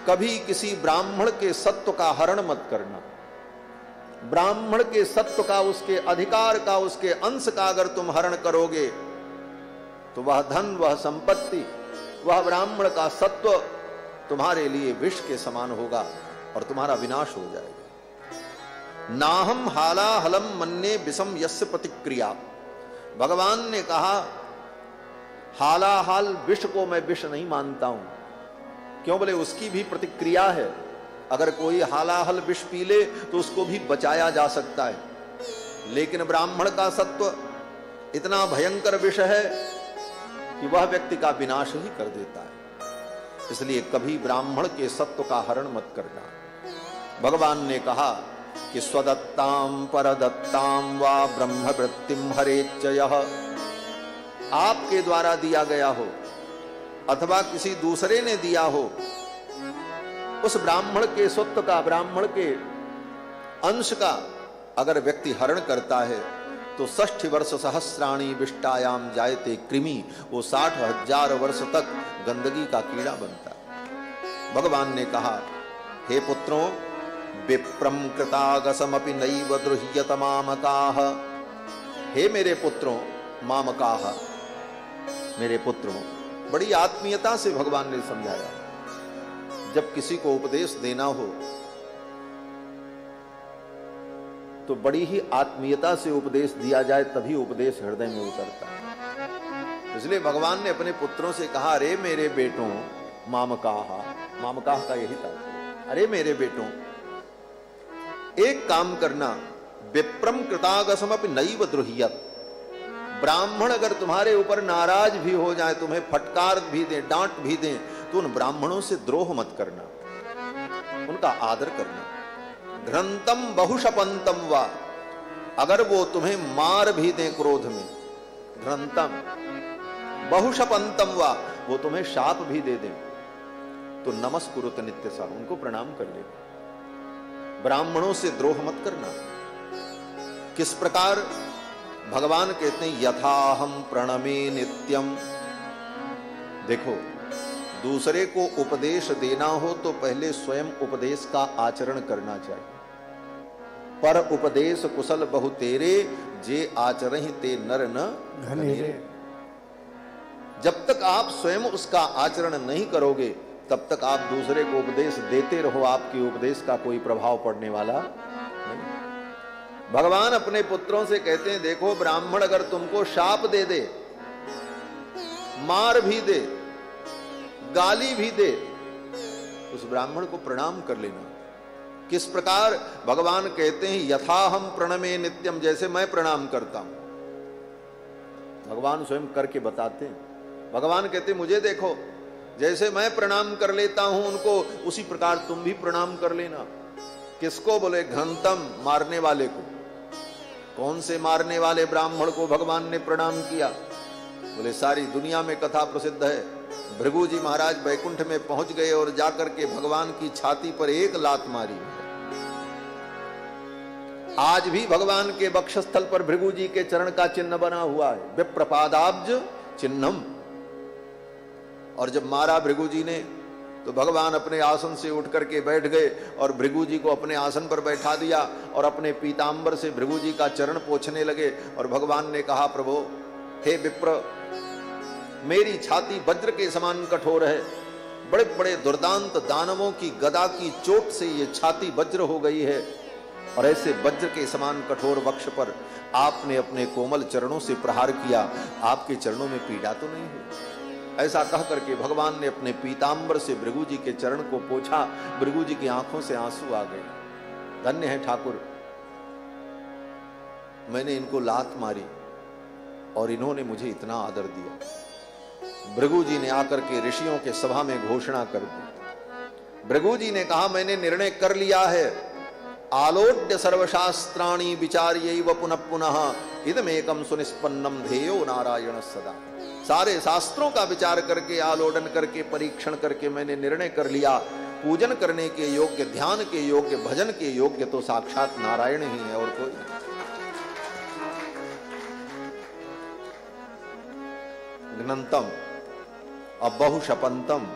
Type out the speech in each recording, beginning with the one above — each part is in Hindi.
कभी किसी ब्राह्मण के सत्व का हरण मत करना। ब्राह्मण के सत्व का, उसके अधिकार का, उसके अंश का अगर तुम हरण करोगे तो वह धन, वह संपत्ति, वह ब्राह्मण का सत्व तुम्हारे लिए विष के समान होगा और तुम्हारा विनाश हो जाएगा। नाहम हालाहलम मन्ने विषम यस्य प्रतिक्रिया। भगवान ने कहा हालाहाल विष को मैं विष नहीं मानता हूं। क्यों बोले? उसकी भी प्रतिक्रिया है। अगर कोई हालाहल विष पी ले तो उसको भी बचाया जा सकता है, लेकिन ब्राह्मण का सत्व इतना भयंकर विष है कि वह व्यक्ति का विनाश ही कर देता है। इसलिए कभी ब्राह्मण के सत्व का हरण मत करना। भगवान ने कहा कि स्वदत्ताम परदत्ताम वा ब्रह्मवृत्तिम हरेच्चयः, आपके द्वारा दिया गया हो अथवा किसी दूसरे ने दिया हो, उस ब्राह्मण के स्वत्व का, ब्राह्मण के अंश का अगर व्यक्ति हरण करता है तो 60 वर्ष सहस्राणी विष्टायाम जायते कृमि, वो 60,000 वर्ष तक गंदगी का कीड़ा बनता है। भगवान ने कहा हे पुत्रों, विप्रम कृतागसमपि नैव द्रुह्यत मामकाः। हे मेरे पुत्रों, मामकाः, मेरे पुत्रों, बड़ी आत्मीयता से भगवान ने समझाया। जब किसी को उपदेश देना हो तो बड़ी ही आत्मीयता से उपदेश दिया जाए, तभी उपदेश हृदय में उतरता है। इसलिए भगवान ने अपने पुत्रों से कहा, अरे मेरे बेटों, मामकाः, मामकाः का यही था, अरे मेरे बेटों, एक काम करना, विप्रम कृतागसमपि नैव द्रुह्यत। ब्राह्मण अगर तुम्हारे ऊपर नाराज भी हो जाए, तुम्हें फटकार भी दें, डांट भी दें, तो उन ब्राह्मणों से द्रोह मत करना, उनका आदर करना। घ्रंतम बहुशपंतम वा, अगर वो तुम्हें मार भी दें क्रोध में, घ्रंतम बहुशपंतम वा, वो तुम्हें शाप भी दे दें, तो नमस्कुरुत नित्यसा, उनको प्रणाम कर ले। ब्राह्मणों से द्रोह मत करना। किस प्रकार? भगवान कहते हैं यथाहम प्रणमे नित्यम। देखो, दूसरे को उपदेश देना हो तो पहले स्वयं उपदेश का आचरण करना चाहिए। पर उपदेश कुशल बहु तेरे, जे आचरहि ते नर न घनेरे। जब तक आप स्वयं उसका आचरण नहीं करोगे तब तक आप दूसरे को उपदेश देते रहो, आपके उपदेश का कोई प्रभाव पड़ने वाला नहीं। भगवान अपने पुत्रों से कहते हैं, देखो, ब्राह्मण अगर तुमको शाप दे दे, मार भी दे, गाली भी दे, उस ब्राह्मण को प्रणाम कर लेना। किस प्रकार? भगवान कहते हैं यथाहम प्रणमे नित्यम, जैसे मैं प्रणाम करता हूं। भगवान स्वयं करके बताते हैं। भगवान कहते हैं मुझे देखो, जैसे मैं प्रणाम कर लेता हूं उनको, उसी प्रकार तुम भी प्रणाम कर लेना। किसको? बोले घंतम, मारने वाले को। कौन से मारने वाले ब्राह्मण को भगवान ने प्रणाम किया? बोले सारी दुनिया में कथा प्रसिद्ध है। भृगु जी महाराज बैकुंठ में पहुंच गए और जाकर के भगवान की छाती पर एक लात मारी। आज भी भगवान के वक्षस्थल पर भृगु जी के चरण का चिन्ह बना हुआ है, विप्रपादाब्ज चिन्हम। और जब मारा भृगु जी ने तो भगवान अपने आसन से उठ करके बैठ गए और भृगु जी को अपने आसन पर बैठा दिया और अपने पीतांबर से भृगु जी का चरण पोंछने लगे। और भगवान ने कहा, प्रभु, हे विप्र, मेरी छाती वज्र के समान कठोर है। बड़े बड़े दुर्दांत दानवों की गदा की चोट से ये छाती वज्र हो गई है, और ऐसे वज्र के समान कठोर वक्ष पर आपने अपने कोमल चरणों से प्रहार किया, आपके चरणों में पीड़ा तो नहीं हुई? ऐसा कह करके भगवान ने अपने पीतांबर से भृगु जी के चरण को पोंछा। भृगु जी की आंखों से आंसू आ गए। धन्य है ठाकुर, मैंने इनको लात मारी और इन्होंने मुझे इतना आदर दिया। भृगु जी ने आकर के ऋषियों के सभा में घोषणा कर दी। भृगु जी ने कहा, मैंने निर्णय कर लिया है, आलोड्य सर्वशास्त्राणि विचार्यैव पुनः पुनः इदमेकम सुनिष्पन्नम ध्येयो नारायण सदा। सारे शास्त्रों का विचार करके, आलोडन करके, परीक्षण करके मैंने निर्णय कर लिया, पूजन करने के योग्य, ध्यान के योग्य, भजन के योग्य तो साक्षात नारायण ही है और कोई नहीं। घ्नन्तम अबहुशपंतम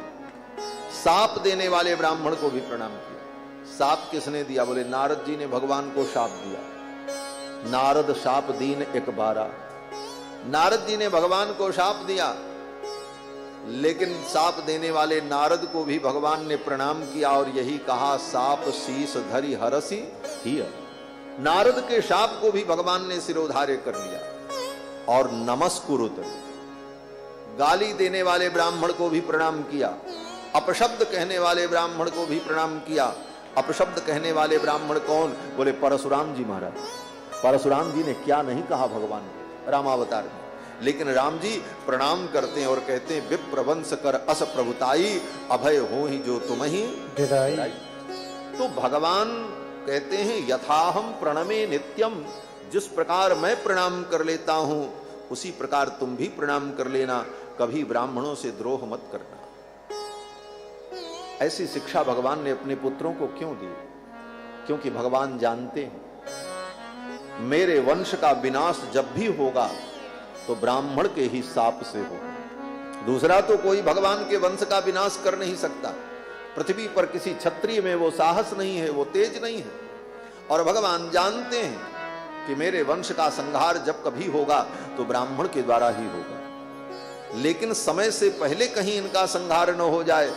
साप देने वाले ब्राह्मण को भी प्रणाम किया। साप किसने दिया? बोले नारद जी ने भगवान को शाप दिया। नारद शाप दीन एक बारा। नारद जी ने भगवान को शाप दिया, लेकिन साप देने वाले नारद को भी भगवान ने प्रणाम किया और यही कहा, साप शीस धरि हरसी हिय। नारद के शाप को भी भगवान ने सिरोधार्य कर लिया और नमस्कुरुत। गाली देने वाले ब्राह्मण को भी प्रणाम किया, अपशब्द कहने वाले ब्राह्मण को भी प्रणाम किया। अपशब्द कहने वाले ब्राह्मण कौन? बोले परशुराम जी महाराज। परशुराम जी ने क्या नहीं कहा भगवान को रामावतार में, लेकिन राम जी प्रणाम करते हैं और कहते हैं, विप्रवंश कर अस प्रभुताई, अभय हो ही जो तुम ही दिदाई। तो भगवान कहते हैं, यथाहम प्रणमे नित्यम, जिस प्रकार मैं प्रणाम कर लेता हूं उसी प्रकार तुम भी प्रणाम कर लेना, कभी ब्राह्मणों से द्रोह मत करना। ऐसी शिक्षा भगवान ने अपने पुत्रों को क्यों दी? क्योंकि भगवान जानते हैं मेरे वंश का विनाश जब भी होगा तो ब्राह्मण के ही शाप से होगा। दूसरा तो कोई भगवान के वंश का विनाश कर नहीं सकता। पृथ्वी पर किसी क्षत्रिय में वो साहस नहीं है, वो तेज नहीं है। और भगवान जानते हैं कि मेरे वंश का संहार जब कभी होगा तो ब्राह्मण के द्वारा ही होगा। लेकिन समय से पहले कहीं इनका संहार न हो जाए,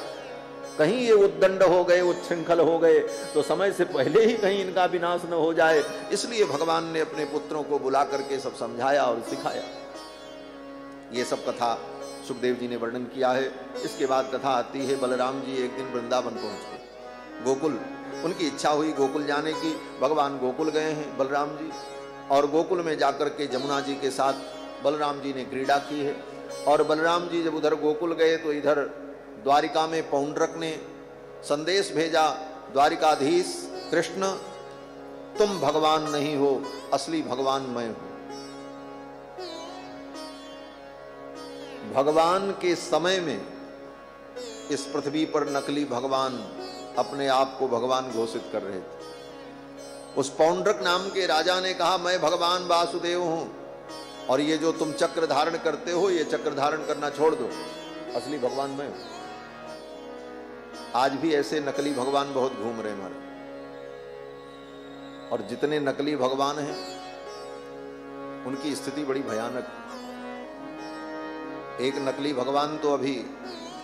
कहीं ये उद्दंड हो गए, उच्छृंखल हो गए, तो समय से पहले ही कहीं इनका विनाश न हो जाए, इसलिए भगवान ने अपने पुत्रों को बुला करके सब समझाया और सिखाया। ये सब कथा सुखदेव जी ने वर्णन किया है। इसके बाद कथा आती है, बलराम जी एक दिन वृंदावन पहुंच गए, गोकुल। उनकी इच्छा हुई गोकुल जाने की। भगवान गोकुल गए हैं बलराम जी, और गोकुल में जाकर के जमुना जी के साथ बलराम जी ने क्रीड़ा की है। और बलराम जी जब उधर गोकुल गए तो इधर द्वारिका में पौंड्रक ने संदेश भेजा, द्वारिकाधीश कृष्ण तुम भगवान नहीं हो, असली भगवान मैं हूं। भगवान के समय में इस पृथ्वी पर नकली भगवान अपने आप को भगवान घोषित कर रहे थे। उस पौंड्रक नाम के राजा ने कहा, मैं भगवान वासुदेव हूं, और ये जो तुम चक्र धारण करते हो ये चक्र धारण करना छोड़ दो, असली भगवान मैं हूं। आज भी ऐसे नकली भगवान बहुत घूम रहे हमारे, और जितने नकली भगवान हैं उनकी स्थिति बड़ी भयानक है। एक नकली भगवान तो अभी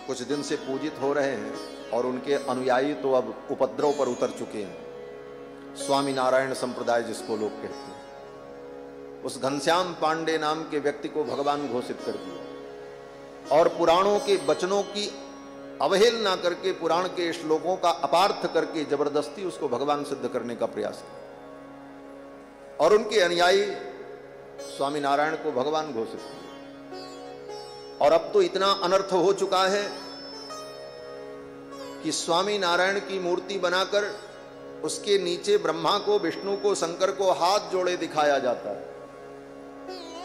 कुछ दिन से पूजित हो रहे हैं और उनके अनुयायी तो अब उपद्रव पर उतर चुके हैं। स्वामी नारायण संप्रदाय जिसको लोग कहते हैं, उस घनश्याम पांडे नाम के व्यक्ति को भगवान घोषित कर दिया और पुराणों के वचनों की अवहेलना करके, पुराण के श्लोकों का अपार्थ करके जबरदस्ती उसको भगवान सिद्ध करने का प्रयास किया, और उनके अनुयायी स्वामी नारायण को भगवान घोषित किया। और अब तो इतना अनर्थ हो चुका है कि स्वामी नारायण की मूर्ति बनाकर उसके नीचे ब्रह्मा को, विष्णु को, शंकर को हाथ जोड़े दिखाया जाता है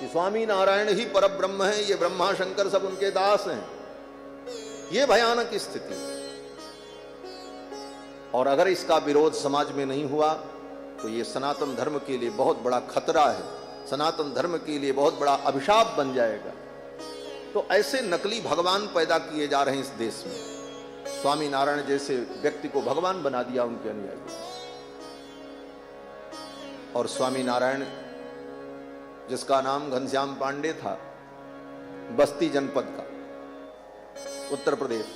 कि स्वामी नारायण ही परब्रह्म है, ये ब्रह्मा शंकर सब उनके दास हैं। ये भयानक स्थिति। और अगर इसका विरोध समाज में नहीं हुआ तो ये सनातन धर्म के लिए बहुत बड़ा खतरा है, सनातन धर्म के लिए बहुत बड़ा अभिशाप बन जाएगा। तो ऐसे नकली भगवान पैदा किए जा रहे हैं इस देश में। स्वामी नारायण जैसे व्यक्ति को भगवान बना दिया उनके अनुयायी। और स्वामी नारायण जिसका नाम घनश्याम पांडे था, बस्ती जनपद का, उत्तर प्रदेश,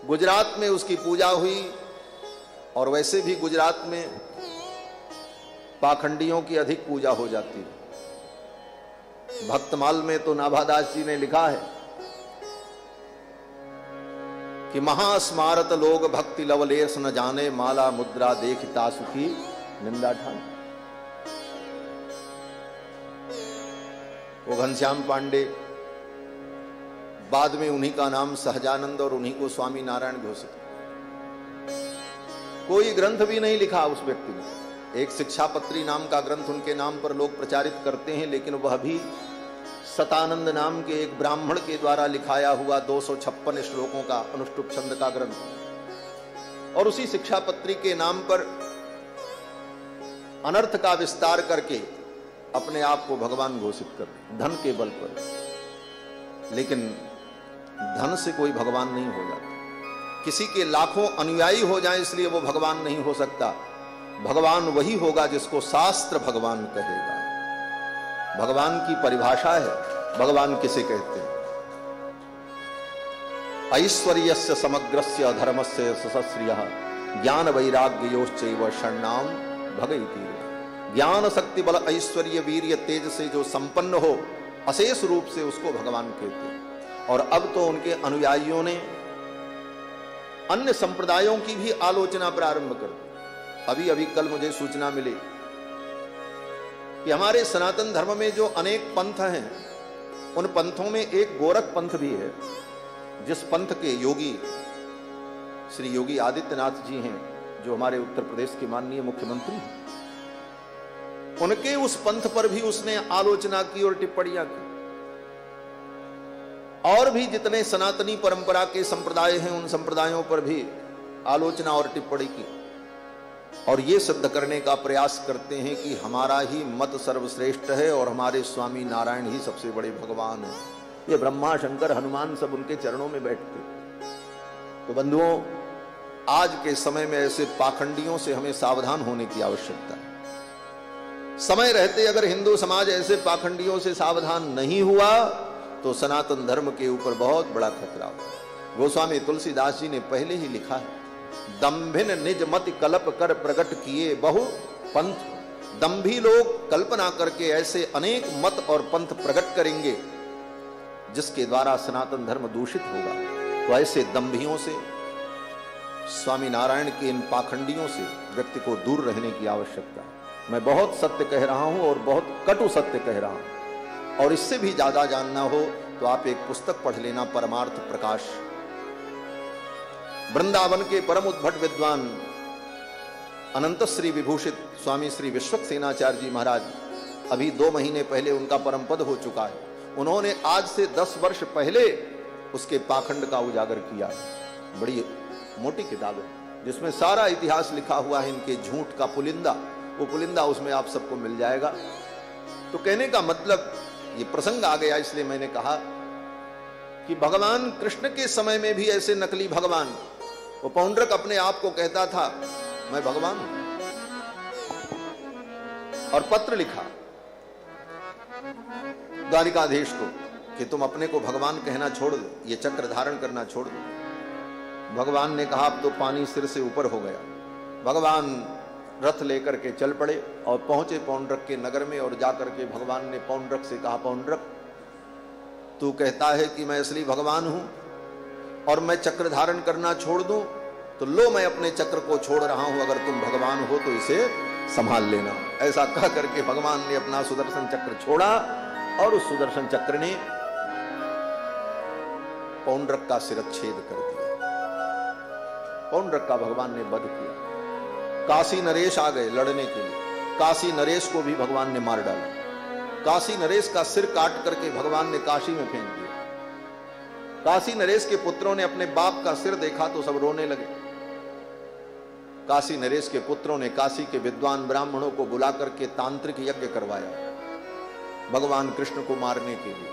गुजरात में उसकी पूजा हुई। और वैसे भी गुजरात में पाखंडियों की अधिक पूजा हो जाती है। भक्तमाल में तो नाभादास जी ने लिखा है कि महास्मारत लोग भक्ति लवलेश न जाने, माला मुद्रा देखता सुखी निंदा ठान। वो घनश्याम पांडे, बाद में उन्हीं का नाम सहजानंद और उन्हीं को स्वामी नारायण घोषित। कोई ग्रंथ भी नहीं लिखा उस व्यक्ति ने। एक शिक्षापत्री नाम का ग्रंथ उनके नाम पर लोग प्रचारित करते हैं, लेकिन वह भी सतानंद नाम के एक ब्राह्मण के द्वारा लिखाया हुआ 256 श्लोकों का अनुष्टुप छंद का ग्रंथ। और उसी शिक्षापत्री के नाम पर अनर्थ का विस्तार करके अपने आप को भगवान घोषित कर, धन के बल पर। लेकिन धन से कोई भगवान नहीं हो जाता। किसी के लाखों अनुयायी हो जाए इसलिए वो भगवान नहीं हो सकता। भगवान वही होगा जिसको शास्त्र भगवान कहेगा। भगवान की परिभाषा है, भगवान किसे कहते हैं? ऐश्वर्यस्य समग्रस्य धर्मस्य सशस्त्रियः ज्ञान वैराग्योश्चैव षण्णाम भगैति। ज्ञान शक्ति बल ऐश्वर्य वीर्य तेज से जो संपन्न हो अशेष रूप से उसको भगवान कहते हैं। और अब तो उनके अनुयायियों ने अन्य संप्रदायों की भी आलोचना प्रारंभ कर दी। अभी अभी कल मुझे सूचना मिली कि हमारे सनातन धर्म में जो अनेक पंथ हैं, उन पंथों में एक गोरख पंथ भी है, जिस पंथ के योगी श्री योगी आदित्यनाथ जी हैं, जो हमारे उत्तर प्रदेश के माननीय मुख्यमंत्री हैं। उनके उस पंथ पर भी उसने आलोचना की और टिप्पणियां की। और भी जितने सनातनी परंपरा के संप्रदाय हैं, उन संप्रदायों पर भी आलोचना और टिप्पणी की, और ये सिद्ध करने का प्रयास करते हैं कि हमारा ही मत सर्वश्रेष्ठ है और हमारे स्वामी नारायण ही सबसे बड़े भगवान हैं। ये ब्रह्मा शंकर हनुमान सब उनके चरणों में बैठते। तो बंधुओं, आज के समय में ऐसे पाखंडियों से हमें सावधान होने की आवश्यकता है। समय रहते अगर हिंदू समाज ऐसे पाखंडियों से सावधान नहीं हुआ तो सनातन धर्म के ऊपर बहुत बड़ा खतरा होगा। गोस्वामी तुलसीदास जी ने पहले ही लिखा है, दंभिन निज मति कल्प कर प्रकट किए बहु पंथ। दंभी लोग कल्पना करके ऐसे अनेक मत और पंथ प्रकट करेंगे जिसके द्वारा सनातन धर्म दूषित होगा। तो ऐसे दंभियों से, स्वामी नारायण के इन पाखंडियों से व्यक्ति को दूर रहने की आवश्यकता है। मैं बहुत सत्य कह रहा हूं और बहुत कटु सत्य कह रहा हूं, और इससे भी ज्यादा जानना हो तो आप एक पुस्तक पढ़ लेना, परमार्थ प्रकाश। वृंदावन के परम उद्भट विद्वान अनंत श्री विभूषित स्वामी श्री विश्वक्सेनाचार्य जी महाराज, अभी 2 महीने पहले उनका परम पद हो चुका है। उन्होंने आज से 10 वर्ष पहले उसके पाखंड का उजागर किया है। बड़ी मोटी किताब है जिसमें सारा इतिहास लिखा हुआ है, इनके झूठ का पुलिंदा। वो पुलिंदा उसमें आप सबको मिल जाएगा। तो कहने का मतलब, ये प्रसंग आ गया इसलिए मैंने कहा कि भगवान कृष्ण के समय में भी ऐसे नकली भगवान, वो पौंड्रक अपने आप को कहता था मैं भगवान हूं, और पत्र लिखा द्वारिकाधीश को कि तुम अपने को भगवान कहना छोड़ दो, ये चक्र धारण करना छोड़ दो। भगवान ने कहा अब तो पानी सिर से ऊपर हो गया। भगवान रथ लेकर के चल पड़े और पहुंचे पौंड्रक के नगर में, और जाकर के भगवान ने पौंड्रक से कहा, पौंड्रक तू कहता है कि मैं असली भगवान हूं और मैं चक्र धारण करना छोड़ दूं, तो लो मैं अपने चक्र को छोड़ रहा हूं, अगर तुम भगवान हो तो इसे संभाल लेना। ऐसा कह करके भगवान ने अपना सुदर्शन चक्र छोड़ा, और उस सुदर्शन चक्र ने पौंड्रक का शिरच्छेद कर दिया। पौंड्रक का भगवान ने वध किया। काशी नरेश आ गए लड़ने के लिए। काशी नरेश को भी भगवान ने मार डाला। काशी नरेश का सिर काट करके भगवान ने काशी में फेंक दिया। काशी नरेश के पुत्रों ने अपने बाप का सिर देखा तो सब रोने लगे। काशी नरेश के पुत्रों ने काशी के विद्वान ब्राह्मणों को बुला करके तांत्रिक यज्ञ करवाया भगवान कृष्ण को मारने के लिए।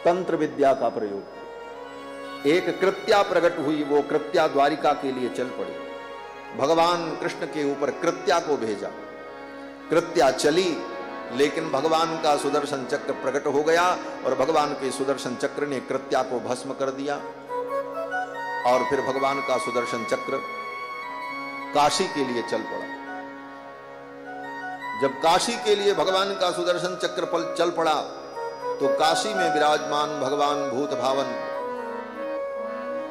तंत्र विद्या का प्रयोग। एक कृत्या प्रकट हुई, वो कृत्या द्वारिका के लिए चल पड़ी। भगवान कृष्ण के ऊपर कृत्या को भेजा। कृत्या चली, लेकिन भगवान का सुदर्शन चक्र प्रकट हो गया और भगवान के सुदर्शन चक्र ने कृत्या को भस्म कर दिया। और फिर भगवान का सुदर्शन चक्र काशी के लिए चल पड़ा। जब काशी के लिए भगवान का सुदर्शन चक्र चल पड़ा तो काशी में विराजमान भगवान भूत भावन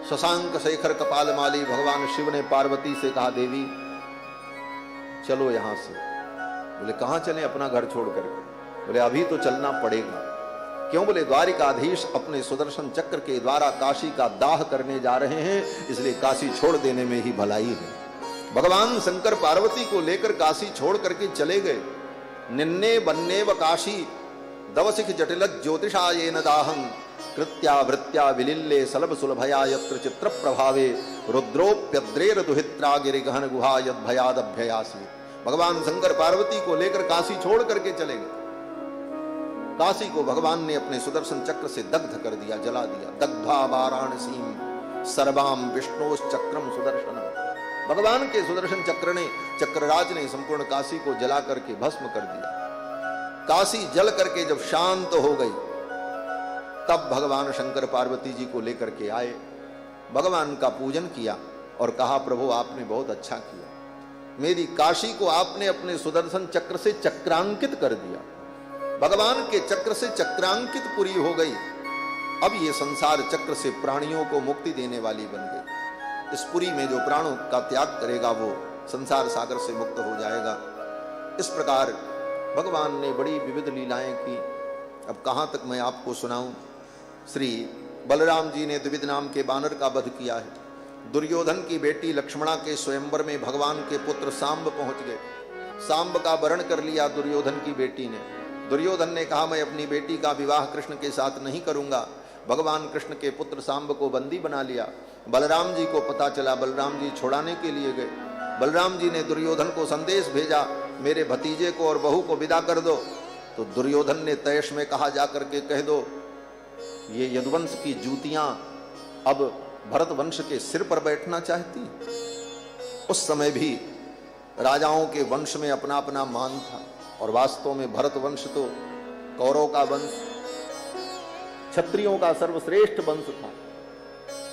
शशांक शेखर कपाल माली भगवान शिव ने पार्वती से कहा, देवी चलो यहां से। बोले कहां चलें? अपना घर छोड़ करके। बोले अभी तो चलना पड़ेगा। क्यों? बोले द्वारिकाधीश अपने सुदर्शन चक्र के द्वारा काशी का दाह करने जा रहे हैं, इसलिए काशी छोड़ देने में ही भलाई है। भगवान शंकर पार्वती को लेकर काशी छोड़ करके चले गए। निन्ने बन्ने व काशी दवसिख जटिल ज्योतिषा ये न दाहं कृत्या वृत्या विलिल्ले सलभ सुलभया यत्र चित्र प्रभावे रुद्रोप्यद्रेर दुहित्रा गिरि गहन गुहा यद भयादभ्ययासी। भगवान शंकर पार्वती को लेकर काशी छोड़ करके चले गए। काशी को भगवान ने अपने सुदर्शन चक्र से दग्ध कर दिया, जला दिया। दग्धा वाराणसीम सर्वाम विष्णोश्चक्रम सुदर्शनम। भगवान के सुदर्शन चक्र ने, चक्रराज ने संपूर्ण काशी को जला करके भस्म कर दिया। काशी जल करके जब शांत हो गई, तब भगवान शंकर पार्वती जी को लेकर के आए, भगवान का पूजन किया और कहा, प्रभु आपने बहुत अच्छा किया, मेरी काशी को आपने अपने सुदर्शन चक्र से चक्रांकित कर दिया। भगवान के चक्र से चक्रांकित पुरी हो गई। अब ये संसार चक्र से प्राणियों को मुक्ति देने वाली बन गई। इस पुरी में जो प्राणों का त्याग करेगा वो संसार सागर से मुक्त हो जाएगा। इस प्रकार भगवान ने बड़ी विविध लीलाएं की। अब कहां तक मैं आपको सुनाऊं। श्री बलराम जी ने द्विविध नाम के बानर का वध किया है। दुर्योधन की बेटी लक्ष्मणा के स्वयंवर में भगवान के पुत्र सांब पहुंच गए। सांब का वरण कर लिया दुर्योधन की बेटी ने। दुर्योधन ने कहा, मैं अपनी बेटी का विवाह कृष्ण के साथ नहीं करूंगा। भगवान कृष्ण के पुत्र सांब को बंदी बना लिया। बलराम जी को पता चला, बलराम जी छुड़ाने के लिए गए। बलराम जी ने दुर्योधन को संदेश भेजा, मेरे भतीजे को और बहू को विदा कर दो। तो दुर्योधन ने तैश में कहा, जाकर के कह दो ये यदुवंश की जूतियां अब भरत वंश के सिर पर बैठना चाहती। उस समय भी राजाओं के वंश में अपना अपना मान था, और वास्तव में भरत वंश तो कौरव का वंश, क्षत्रियों का सर्वश्रेष्ठ वंश था।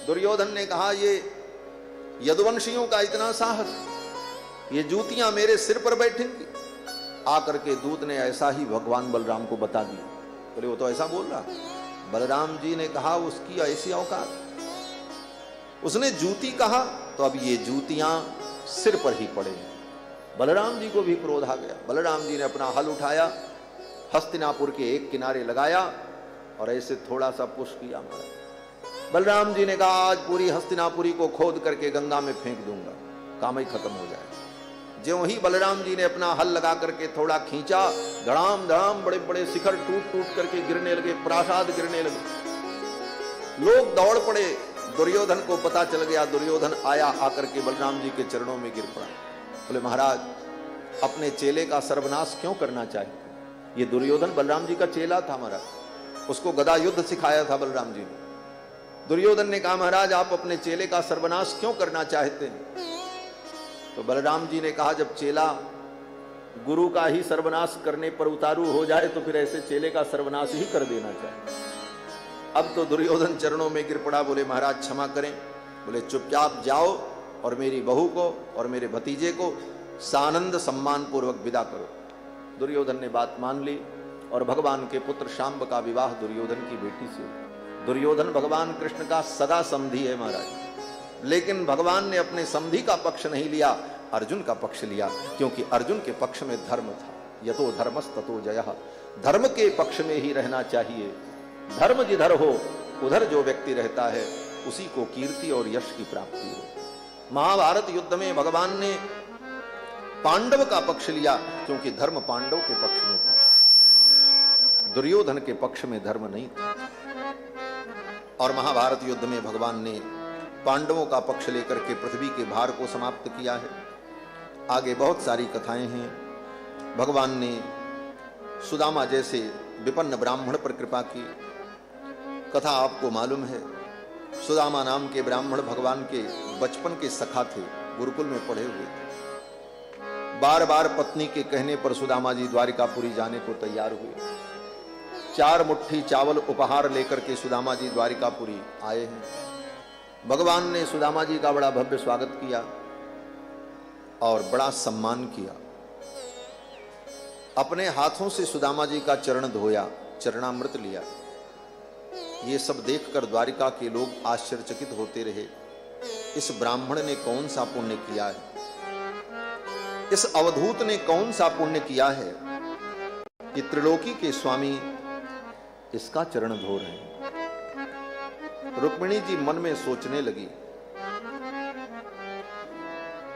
दुर्योधन ने कहा, ये यदुवंशियों का इतना साहस, ये जूतियां मेरे सिर पर बैठेंगी। आकर के दूत ने ऐसा ही भगवान बलराम को बता दिया। बोले, वो तो ऐसा बोल रहा। बलराम जी ने कहा, उसकी ऐसी औकात, उसने जूती कहा तो अब ये जूतियां सिर पर ही पड़ेंगी। बलराम जी को भी क्रोध आ गया। बलराम जी ने अपना हल उठाया, हस्तिनापुर के एक किनारे लगाया और ऐसे थोड़ा सा पुश किया मारा। बलराम जी ने कहा, आज पूरी हस्तिनापुरी को खोद करके गंगा में फेंक दूंगा, काम ही खत्म हो जाएगा। ज्यों ही बलराम जी ने अपना हल लगा करके थोड़ा खींचा, धड़ाम धड़ाम बड़े बड़े शिखर टूट टूट करके गिरने लगे, प्रासाद गिरने लगे। लोग दौड़ पड़े। दुर्योधन को पता चल गया। दुर्योधन आया, आकर के बलराम जी के चरणों में गिर पड़ा। बोले, महाराज अपने चेले का सर्वनाश क्यों करना चाहते? ये दुर्योधन बलराम जी का चेला था महाराज, उसको गदा युद्ध सिखाया था बलराम जी ने। दुर्योधन ने कहा, महाराज आप अपने चेले का सर्वनाश क्यों करना चाहते हैं? तो बलराम जी ने कहा, जब चेला गुरु का ही सर्वनाश करने पर उतारू हो जाए तो फिर ऐसे चेले का सर्वनाश ही कर देना चाहिए। अब तो दुर्योधन चरणों में गिर पड़ा। बोले, महाराज क्षमा करें। बोले, चुपचाप जाओ और मेरी बहू को और मेरे भतीजे को सानंद सम्मान पूर्वक विदा करो। दुर्योधन ने बात मान ली और भगवान के पुत्र शांब का विवाह दुर्योधन की बेटी से। दुर्योधन भगवान कृष्ण का सगा समधी है महाराज, लेकिन भगवान ने अपने समधी का पक्ष नहीं लिया, अर्जुन का पक्ष लिया, क्योंकि अर्जुन के पक्ष में धर्म था। यतो धर्मस् ततो जयः, धर्म के पक्ष में ही रहना चाहिए। धर्म जिधर हो उधर जो व्यक्ति रहता है उसी को कीर्ति और यश की प्राप्ति हो। महाभारत युद्ध में भगवान ने पांडव का पक्ष लिया, क्योंकि धर्म पांडव के पक्ष में था, दुर्योधन के पक्ष में धर्म नहीं था। और महाभारत युद्ध में भगवान ने पांडवों का पक्ष लेकर के पृथ्वी के भार को समाप्त किया है। आगे बहुत सारी कथाएं हैं। भगवान ने सुदामा जैसे विपन्न ब्राह्मण पर कृपा की। कथा आपको मालूम है, सुदामा नाम के ब्राह्मण भगवान के बचपन के सखा थे, गुरुकुल में पढ़े हुए थे। बार बार पत्नी के कहने पर सुदामा जी द्वारिकापुरी जाने को तैयार हुए। 4 मुट्ठी चावल उपहार लेकर के सुदामा जी द्वारिकापुरी आए हैं। भगवान ने सुदामा जी का बड़ा भव्य स्वागत किया और बड़ा सम्मान किया। अपने हाथों से सुदामा जी का चरण धोया, चरणामृत लिया। ये सब देखकर द्वारिका के लोग आश्चर्यचकित होते रहे। इस ब्राह्मण ने कौन सा पुण्य किया है, इस अवधूत ने कौन सा पुण्य किया है कि त्रिलोकी के स्वामी इसका चरण धो रहे हैं। रुक्मिणी जी मन में सोचने लगी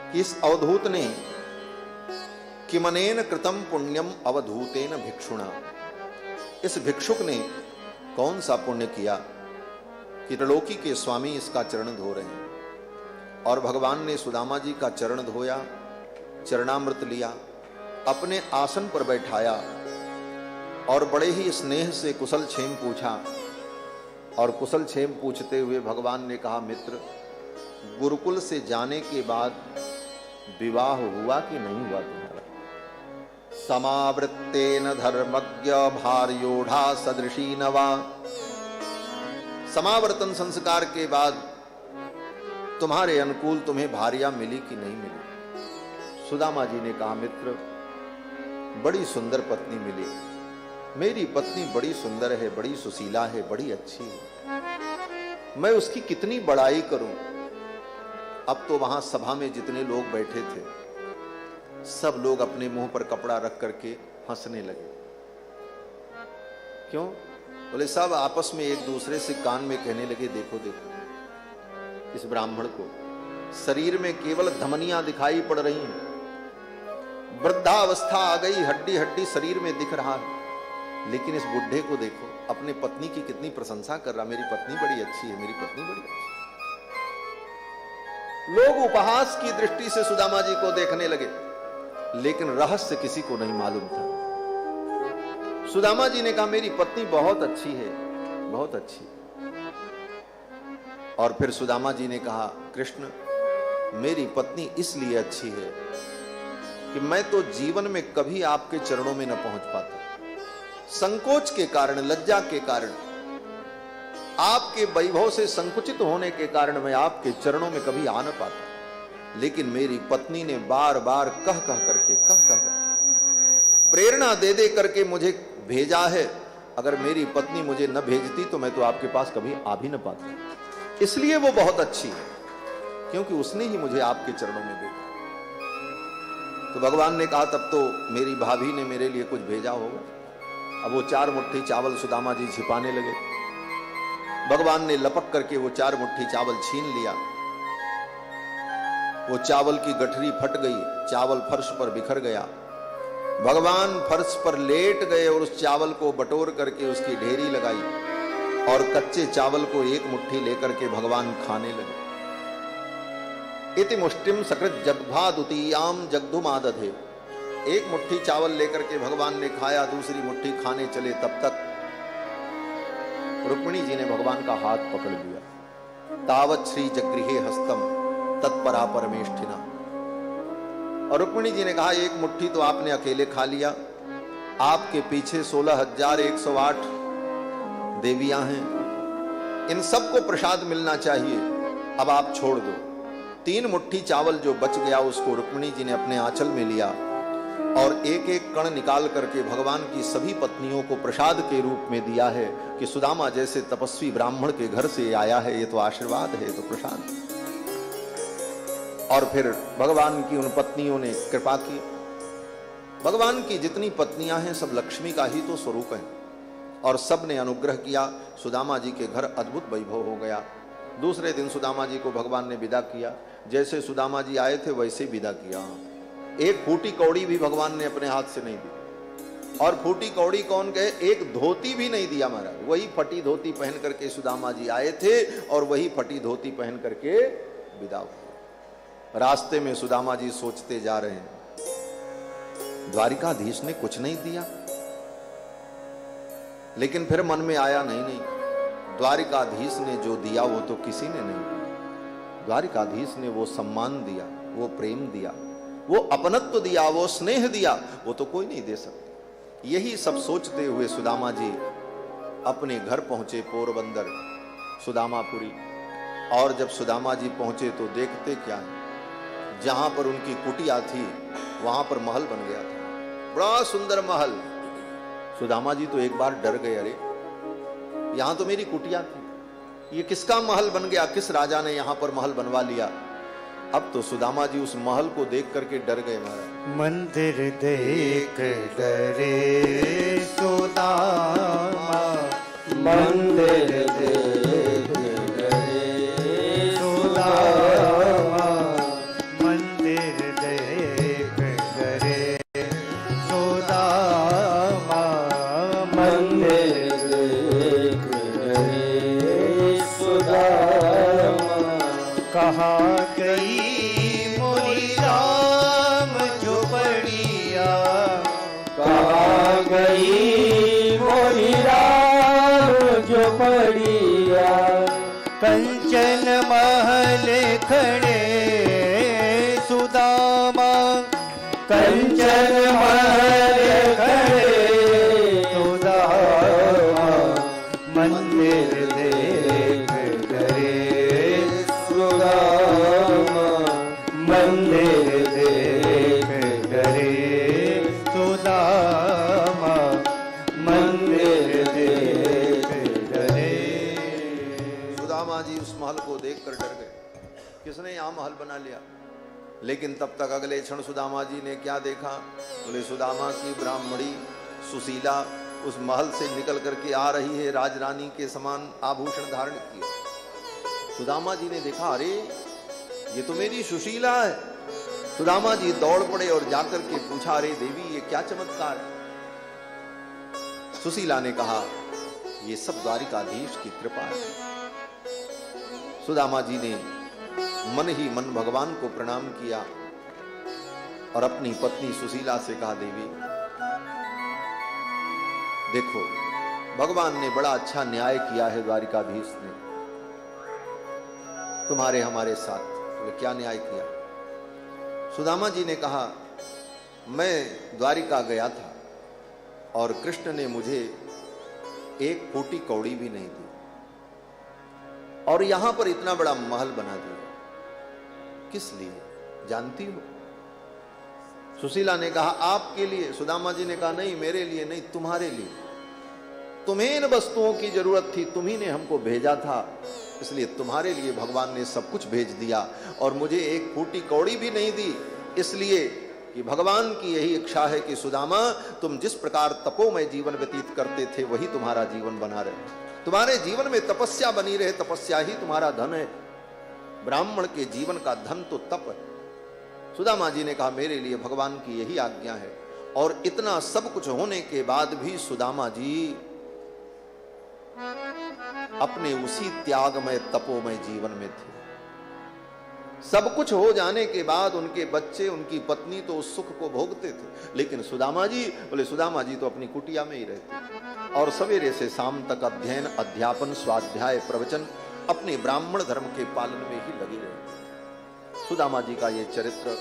कि इस अवधूत ने किमनेन कृतम पुण्यम अवधूतेन भिक्षुणा, इस भिक्षुक ने कौन सा पुण्य किया कि त्रिलोकी के स्वामी इसका चरण धो रहे हैं। और भगवान ने सुदामा जी का चरण धोया, चरणामृत लिया, अपने आसन पर बैठाया और बड़े ही स्नेह से कुशल क्षेम पूछा। और कुशल क्षेम पूछते हुए भगवान ने कहा, मित्र गुरुकुल से जाने के बाद विवाह हुआ कि नहीं हुआ तुम्हारा? समावृत्तेन धर्मज्ञ भार्योढ़ा सदृशी नवा। समावर्तन संस्कार के बाद तुम्हारे अनुकूल तुम्हें भार्या मिली कि नहीं मिली? सुदामा जी ने कहा, मित्र बड़ी सुंदर पत्नी मिली। मेरी पत्नी बड़ी सुंदर है, बड़ी सुशीला है, बड़ी अच्छी है। मैं उसकी कितनी बड़ाई करूं। अब तो वहां सभा में जितने लोग बैठे थे सब लोग अपने मुंह पर कपड़ा रख करके हंसने लगे। क्यों? बोले सब आपस में एक दूसरे से कान में कहने लगे, देखो देखो इस ब्राह्मण को शरीर में केवल धमनियां दिखाई पड़ रही हैं, वृद्धावस्था आ गई, हड्डी हड्डी शरीर में दिख रहा है, लेकिन इस बुढ़े को देखो अपने पत्नी की कितनी प्रशंसा कर रहा, मेरी पत्नी बड़ी अच्छी है, मेरी पत्नी बड़ी अच्छी है। लोग उपहास की दृष्टि से सुदामा जी को देखने लगे, लेकिन रहस्य किसी को नहीं मालूम था। सुदामा जी ने कहा, मेरी पत्नी बहुत अच्छी है, बहुत अच्छी। और फिर सुदामा जी ने कहा, कृष्ण मेरी पत्नी इसलिए अच्छी है कि मैं तो जीवन में कभी आपके चरणों में न पहुंच पाता, संकोच के कारण, लज्जा के कारण, आपके वैभव से संकुचित होने के कारण मैं आपके चरणों में कभी आ न पाता। लेकिन मेरी पत्नी ने बार बार कह करके प्रेरणा दे दे करके मुझे भेजा है। अगर मेरी पत्नी मुझे न भेजती तो मैं तो आपके पास कभी आ भी न पाता। इसलिए वो बहुत अच्छी है, क्योंकि उसने ही मुझे आपके चरणों में भेजा। तो भगवान ने कहा, तब तो मेरी भाभी ने मेरे लिए कुछ भेजा होगा। अब वो 4 मुट्ठी चावल सुदामा जी छिपाने लगे। भगवान ने लपक करके वो 4 मुट्ठी चावल छीन लिया। वो चावल की गठरी फट गई, चावल फर्श पर बिखर गया। भगवान फर्श पर लेट गए और उस चावल को बटोर करके उसकी ढेरी लगाई और कच्चे चावल को 1 मुट्ठी लेकर के भगवान खाने लगे। इति मुष्टिम सकृत जग्भा द्वितीयाम जग्धुमादधे। 1 मुट्ठी चावल लेकर के भगवान ने खाया, दूसरी मुट्ठी खाने चले, तब तक रुक्मिणी जी ने भगवान का हाथ पकड़ लिया। तावत श्री जगृहे हस्तम तत्परा परमेष्ठिना। और रुक्मिणी जी ने कहा, 1 मुट्ठी तो आपने अकेले खा लिया, आपके पीछे 16,108 देवियां हैं, इन सबको प्रसाद मिलना चाहिए, अब आप छोड़ दो। 3 मुट्ठी चावल जो बच गया उसको रुक्मिणी जी ने अपने आंचल में लिया और एक एक कण निकाल करके भगवान की सभी पत्नियों को प्रसाद के रूप में दिया है कि सुदामा जैसे तपस्वी ब्राह्मण के घर से आया है, ये तो आशीर्वाद है, ये तो प्रसाद। और फिर भगवान की उन पत्नियों ने कृपा की। भगवान की जितनी पत्नियां हैं सब लक्ष्मी का ही तो स्वरूप है, और सब ने अनुग्रह किया। सुदामा जी के घर अद्भुत वैभव हो गया। दूसरे दिन सुदामा जी को भगवान ने विदा किया। जैसे सुदामा जी आए थे वैसे विदा किया। एक फूटी कौड़ी भी भगवान ने अपने हाथ से नहीं दी। और फूटी कौड़ी कौन कहे, एक धोती भी नहीं दिया महाराज। वही फटी धोती पहन करके सुदामा जी आए थे और वही फटी धोती पहन करके विदा हुए। रास्ते में सुदामा जी सोचते जा रहे हैं, द्वारिकाधीश ने कुछ नहीं दिया। लेकिन फिर मन में आया, नहीं, द्वारिकाधीश ने जो दिया वो तो किसी ने नहीं दिया। द्वारिकाधीश ने वो सम्मान दिया, वो प्रेम दिया, वो अपनत्व दिया, वो स्नेह दिया, वो तो कोई नहीं दे सकता। यही सब सोचते हुए सुदामा जी अपने घर पहुंचे, पोरबंदर सुदामापुरी। और जब सुदामा जी पहुंचे तो देखते क्या है, जहां पर उनकी कुटिया थी वहां पर महल बन गया था, बड़ा सुंदर महल। सुदामा जी तो एक बार डर गए, अरे यहां तो मेरी कुटिया थी, ये किसका महल बन गया, किस राजा ने यहां पर महल बनवा लिया। अब तो सुदामा जी उस महल को देख करके डर गए महाराज। मंदिर देख डरे सुदामा, मंदिर देख डरे सुदामा, मंदिर देख डरे सुदामा, मंदिर देख डरे सुदामा। कहा गई मोरी राम झोपड़िया, कहा गई मोरी राम झोपड़िया, कंचन महल खड़े सुदामा, कंचन महल खड़े सुदामा, मंदिर देख करे सुदामा, मंदिर देख करे सुदामा, मंदिर देख करे। सुदामा जी उस महल को देखकर डर गए, किसने यहां महल बना लिया। लेकिन तब तक अगले क्षण सुदामा जी ने क्या देखा, बोले सुदामा की ब्राह्मणी सुशीला उस महल से निकल करके आ रही है, राजरानी के समान आभूषण धारण किए। सुदामा जी ने देखा, अरे ये तो मेरी सुशीला है। सुदामा जी दौड़ पड़े और जाकर के पूछा, अरे देवी ये क्या चमत्कार है। सुशीला ने कहा, ये सब द्वारिकाधीश की कृपा है। सुदामा जी ने मन ही मन भगवान को प्रणाम किया और अपनी पत्नी सुशीला से कहा, देवी देखो भगवान ने बड़ा अच्छा न्याय किया है, द्वारिकाधीश ने तुम्हारे हमारे साथ। बोले क्या न्याय किया। सुदामा जी ने कहा, मैं द्वारिका गया था और कृष्ण ने मुझे एक फूटी कौड़ी भी नहीं दी और यहां पर इतना बड़ा महल बना दिया। किस लिए जानती हो। सुशीला ने कहा, आपके लिए। सुदामा जी ने कहा, नहीं मेरे लिए नहीं, तुम्हारे लिए। तुम्हें इन वस्तुओं की जरूरत थी, तुम्ही ने हमको भेजा था, इसलिए तुम्हारे लिए भगवान ने सब कुछ भेज दिया और मुझे एक फूटी कौड़ी भी नहीं दी, इसलिए कि भगवान की यही इच्छा है कि सुदामा तुम जिस प्रकार तपोमय जीवन व्यतीत करते थे वही तुम्हारा जीवन बना रहे। तुम्हारे जीवन में तपस्या बनी रहे, तपस्या ही तुम्हारा धन है। ब्राह्मण के जीवन का धन तो तप है। सुदामा जी ने कहा, मेरे लिए भगवान की यही आज्ञा है। और इतना सब कुछ होने के बाद भी सुदामा जी अपने उसी त्यागमय तपोमय जीवन में थे। सब कुछ हो जाने के बाद उनके बच्चे, उनकी पत्नी तो उस सुख को भोगते थे, लेकिन सुदामा जी, बोले सुदामा जी तो अपनी कुटिया में ही रहते और सवेरे से शाम तक अध्ययन, अध्यापन, स्वाध्याय, प्रवचन, अपने ब्राह्मण धर्म के पालन में ही लगे रहे। सुदामा जी का ये चरित्र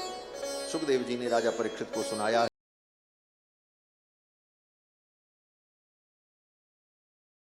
सुखदेव जी ने राजा परीक्षित को सुनाया